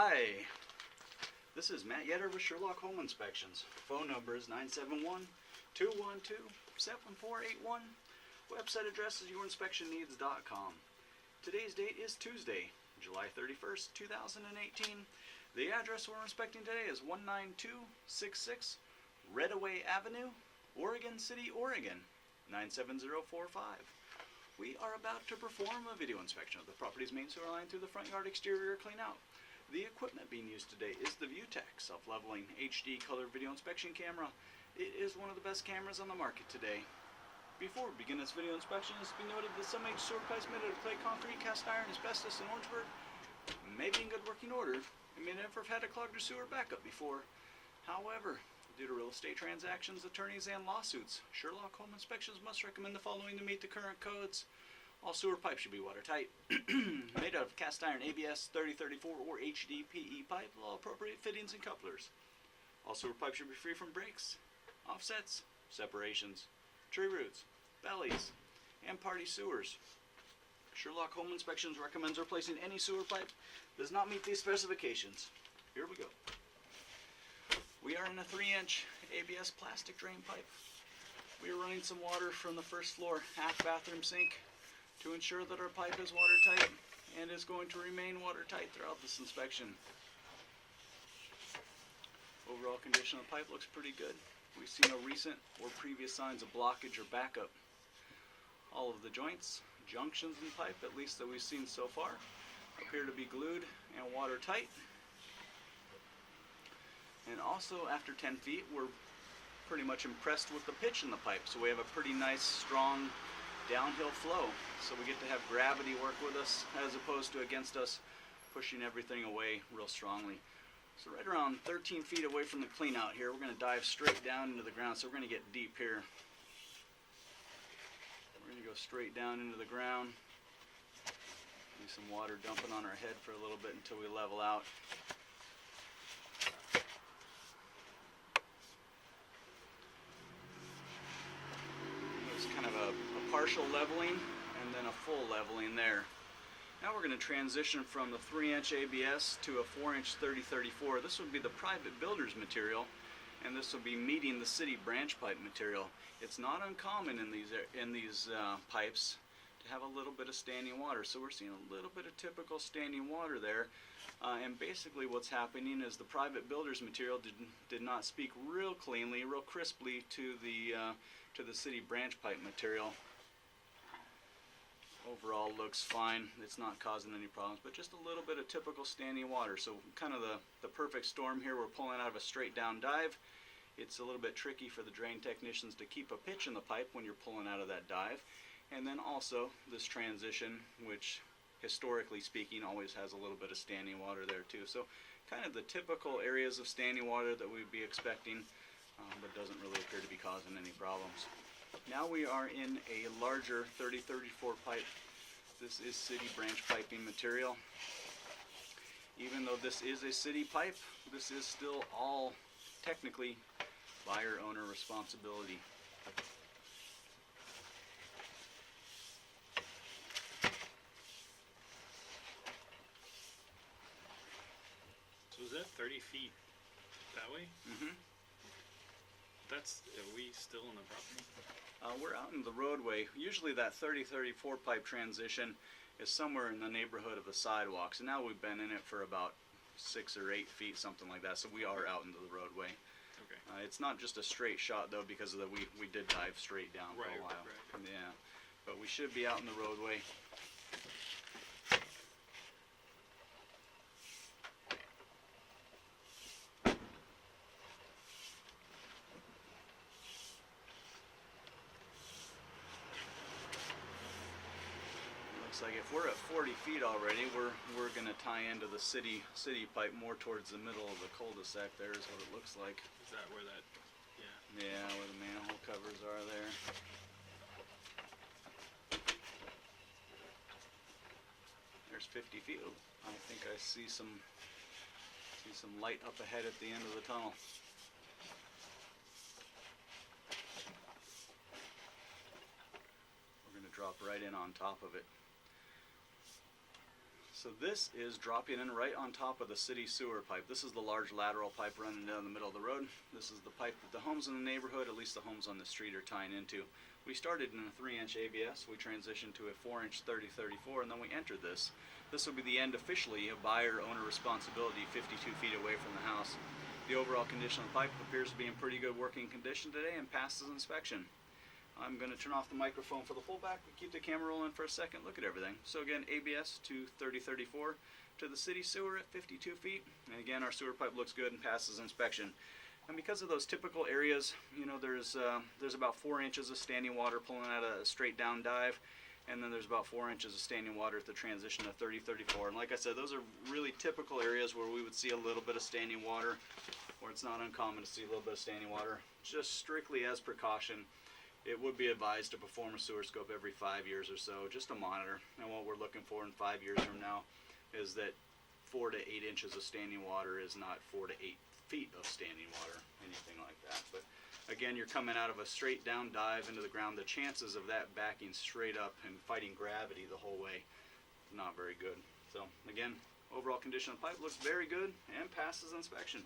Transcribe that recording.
Hi, this is Matt Yetter with Sherlock Home Inspections. Phone number is 971-212-7481. Website address is yourinspectionneeds.com. Today's date is Tuesday, July 31st, 2018. The address we're inspecting today is 19266 Reddaway Avenue, Oregon City, Oregon, 97045. We are about to perform a video inspection of the property's main sewer line through the front yard exterior clean out. The equipment being used today is the ViewTech self-leveling HD color video inspection camera. It is one of the best cameras on the market today. Before we begin this video inspection, it is to be noted that some sewer pipes made out of clay, concrete, cast iron, asbestos, and Orangeburg may be in good working order and may never have had a clogged or sewer backup before. However, due to real estate transactions, attorneys, and lawsuits, Sherlock Home Inspections must recommend the following to meet the current codes. All sewer pipes should be watertight, made out of cast iron ABS 3034 or HD PE pipe with all appropriate fittings and couplers. All sewer pipes should be free from breaks, offsets, separations, tree roots, bellies, and party sewers. Sherlock Home Inspections recommends replacing any sewer pipe that does not meet these specifications. Here we go. We are in a 3-inch ABS plastic drain pipe. We are running some water from the first floor half bathroom sink to ensure that our pipe is watertight and is going to remain watertight throughout this inspection. Overall condition of the pipe looks pretty good. We've seen no recent or previous signs of blockage or backup. All of the joints, junctions in the pipe, at least that we've seen so far, appear to be glued and watertight. And also, after 10 feet, we're pretty much impressed with the pitch in the pipe. So we have a pretty nice, strong downhill flow. So we get to have gravity work with us as opposed to against us, pushing everything away real strongly. So right around 13 feet away from the clean out here, we're going to dive straight down into the ground. So we're going to get deep here. We're going to go straight down into the ground. Leave some water dumping on our head for a little bit until we level out. Kind of a partial leveling and then a full leveling there. Now we're going to transition from the 3-inch ABS to a 4-inch 3034. This would be the private builder's material, and this will be meeting the city branch pipe material. It's not uncommon in these pipes to have a little bit of standing water, so we're seeing a little bit of typical standing water there. And basically what's happening is the private builder's material did not speak real cleanly, real crisply to the city branch pipe material. Overall looks fine. It's not causing any problems, but just a little bit of typical standing water. So kind of the perfect storm here. We're pulling out of a straight down dive. It's a little bit tricky for the drain technicians to keep a pitch in the pipe when you're pulling out of that dive. And then also this transition, which historically speaking always has a little bit of standing water there too. So kind of the typical areas of standing water that we'd be expecting, but doesn't really appear to be causing any problems. Now we are in a larger 3034 pipe. This is city branch piping material. Even though this is a city pipe, this is still all technically buyer-owner responsibility. So is that 30 feet that way? Mm-hmm. Are we still in the property? We're out in the roadway. Usually that 3034 pipe transition is somewhere in the neighborhood of the sidewalks. And now we've been in it for about 6 or 8 feet, something like that. So we are out into the roadway. Okay. It's not just a straight shot though, because of we did dive straight down for a while. Right. Yeah, but we should be out in the roadway. Looks like if we're at 40 feet already, we're going to tie into the city pipe more towards the middle of the cul-de-sac. There is what it looks like. Is that where that, yeah. Yeah, where the manhole covers are there. There's 50 feet. I think I see some light up ahead at the end of the tunnel. We're going to drop right in on top of it. So this is dropping in right on top of the city sewer pipe. This is the large lateral pipe running down the middle of the road. This is the pipe that the homes in the neighborhood, at least the homes on the street, are tying into. We started in a 3-inch ABS, we transitioned to a 4-inch 30-34, and then we entered this. This will be the end officially of buyer-owner responsibility 52 feet away from the house. The overall condition of the pipe appears to be in pretty good working condition today and passes inspection. I'm going to turn off the microphone for the fullback, but keep the camera rolling for a second, look at everything. So again, ABS to 30-34 to the city sewer at 52 feet. And again, our sewer pipe looks good and passes inspection. And because of those typical areas, you know, there's about 4 inches of standing water pulling out a straight down dive, and then there's about 4 inches of standing water at the transition to 30-34. And like I said, those are really typical areas where we would see a little bit of standing water, where it's not uncommon to see a little bit of standing water. Just strictly as precaution, it would be advised to perform a sewer scope every 5 years or so, just to monitor. And what we're looking for in 5 years from now is that 4 to 8 inches of standing water is not 4 to 8 feet of standing water, anything like that. But again, you're coming out of a straight down dive into the ground. The chances of that backing straight up and fighting gravity the whole way, not very good. So again, overall condition of the pipe looks very good and passes inspection.